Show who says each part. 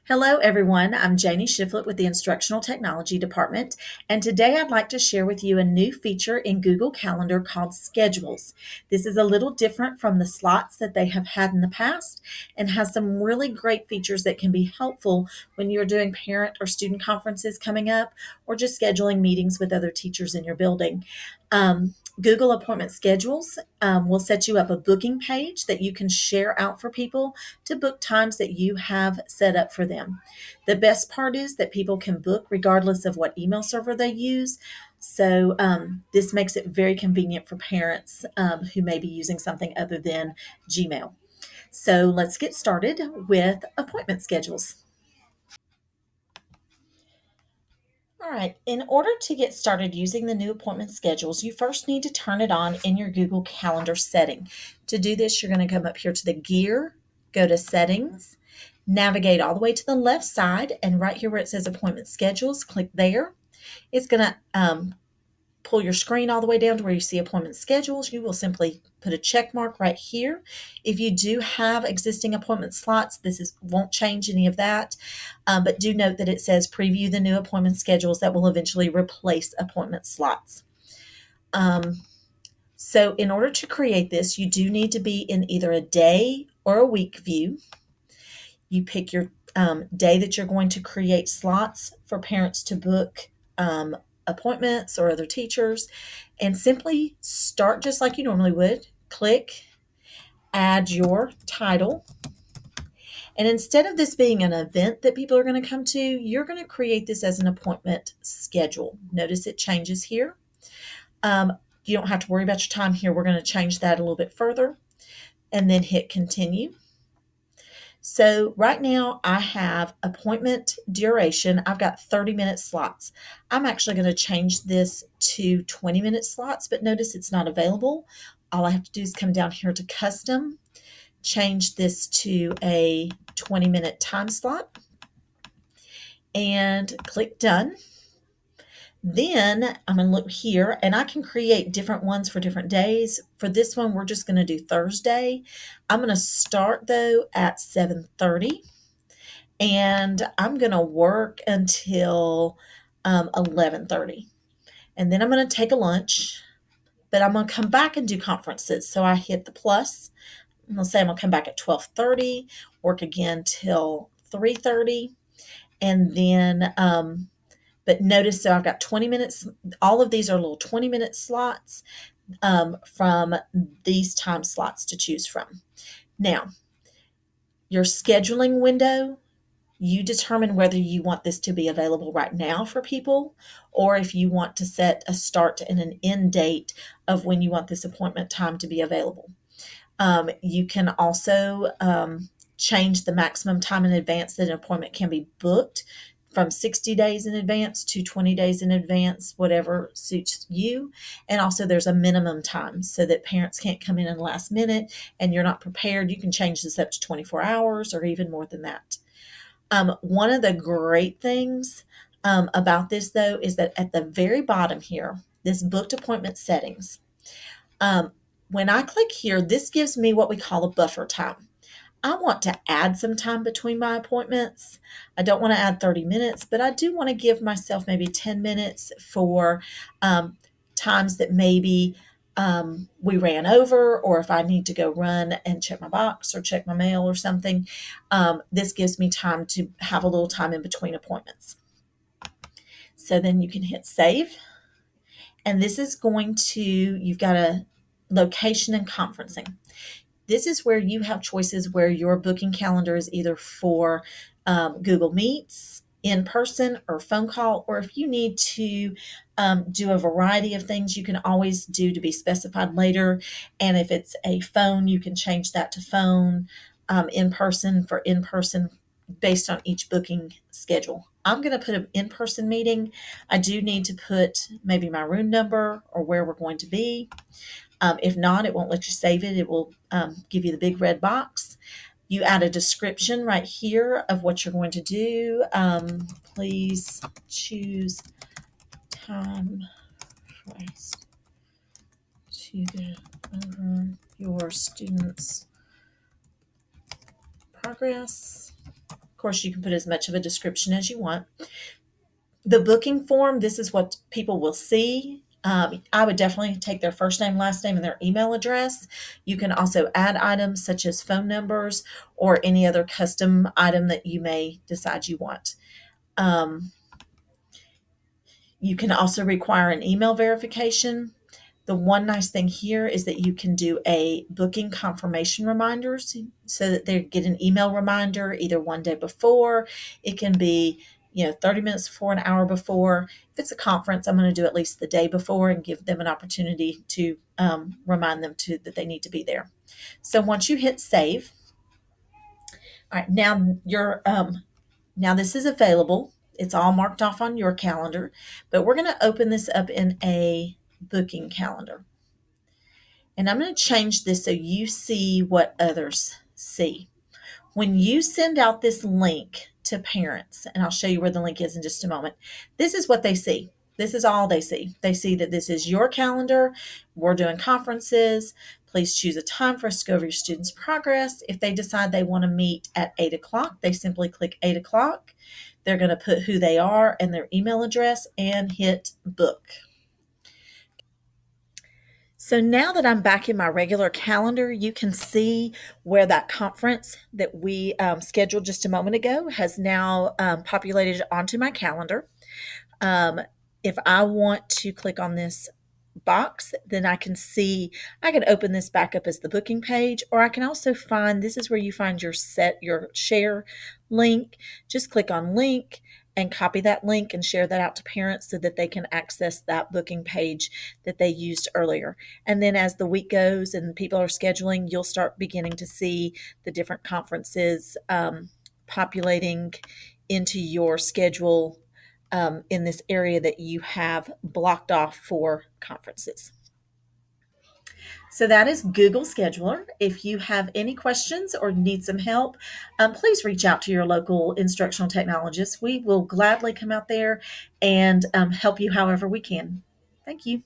Speaker 1: Hello, everyone. I'm Janie Shiflett with the Instructional Technology Department, and today I'd like to share with you a new feature in Google Calendar called Schedules. This is a little different from the slots that they have had in the past and has some really great features that can be helpful when you're doing parent or student conferences coming up or just scheduling meetings with other teachers in your building. Google Appointment Schedules will set you up a booking page that you can share out for people to book times that you have set up for them. The best part is that people can book regardless of what email server they use. So, this makes it very convenient for parents who may be using something other than Gmail. So, let's get started with appointment schedules. All right, in order to get started using the new appointment schedules, you first need to turn it on in your Google Calendar setting. To do this, you're going to come up here to the gear, go to settings, navigate all the way to the left side, and right here where it says appointment schedules, click there. It's going to pull your screen all the way down to where you see appointment schedules. You will simply put a check mark right here. If you do have existing appointment slots, won't change any of that. But do note that it says preview the new appointment schedules that will eventually replace appointment slots. So in order to create this, you do need to be in either a day or a week view. You pick your day that you're going to create slots for parents to book appointments or other teachers, and simply start just like you normally would. Click, add your title. And instead of this being an event that people are going to come to, you're going to create this as an appointment schedule. Notice it changes here. You don't have to worry about your time here. We're going to change that a little bit further and then hit continue. So right now I have appointment duration. I've got 30-minute slots. I'm actually going to change this to 20-minute slots, but notice it's not available. All I have to do is come down here to custom, change this to a 20-minute time slot, and click done. Then I'm going to look here and I can create different ones for different days. For this one, we're just going to do Thursday. I'm going to start though at 7:30 and I'm going to work until 11:30. And then I'm going to take a lunch, but I'm going to come back and do conferences. So I hit the plus. I'm going to say I'm going to come back at 12:30, work again till 3:30, and then but notice, so I've got 20 minutes. All of these are little 20-minute slots from these time slots to choose from. Now, your scheduling window, you determine whether you want this to be available right now for people or if you want to set a start and an end date of when you want this appointment time to be available. You can also change the maximum time in advance that an appointment can be booked from 60 days in advance to 20 days in advance, whatever suits you. And also there's a minimum time so that parents can't come in the last minute and you're not prepared. You can change this up to 24 hours or even more than that. One of the great things about this, though, is that at the very bottom here, this booked appointment settings, when I click here, this gives me what we call a buffer time. I want to add some time between my appointments. I don't want to add 30 minutes, but I do want to give myself maybe 10 minutes for times that maybe we ran over, or if I need to go run and check my box or check my mail or something. This gives me time to have a little time in between appointments. So then you can hit save. And this is going to, you've got a location and conferencing. This is where you have choices where your booking calendar is either for Google Meets, in person, or phone call, or if you need to do a variety of things, you can always do to be specified later. And if it's a phone, you can change that to phone, in person for in person based on each booking schedule. I'm going to put an in-person meeting. I do need to put maybe my room number or where we're going to be. If not, it won't let you save it. It will give you the big red box. You add a description right here of what you're going to do. Please choose time first to go over your students' progress, course, you can put as much of a description as you want. The booking form, this is what people will see. I would definitely take their first name, last name, and their email address. You can also add items such as phone numbers or any other custom item that you may decide you want. Um, you can also require an email verification. The one nice thing here is that you can do a booking confirmation reminders so that they get an email reminder either one day before. It can be, 30 minutes before, an hour before. If it's a conference, I'm going to do at least the day before and give them an opportunity to remind them that they need to be there. So once you hit save, all right, now this is available. It's all marked off on your calendar, but we're going to open this up in a booking calendar. And I'm going to change this so you see what others see. When you send out this link to parents, and I'll show you where the link is in just a moment, this is what they see. This is all they see. They see that this is your calendar. We're doing conferences. Please choose a time for us to go over your students' progress. If they decide they want to meet at 8 o'clock, they simply click 8 o'clock. They're going to put who they are and their email address and hit book. So now that I'm back in my regular calendar, you can see where that conference that we scheduled just a moment ago has now populated onto my calendar. If I want to click on this box, then I can open this back up as the booking page, or I can also this is where you find your share link. Just click on link and copy that link and share that out to parents so that they can access that booking page that they used earlier. And then as the week goes and people are scheduling, you'll start beginning to see the different conferences populating into your schedule in this area that you have blocked off for conferences. So that is Google Scheduler. If you have any questions or need some help, please reach out to your local instructional technologist. We will gladly come out there and help you however we can. Thank you.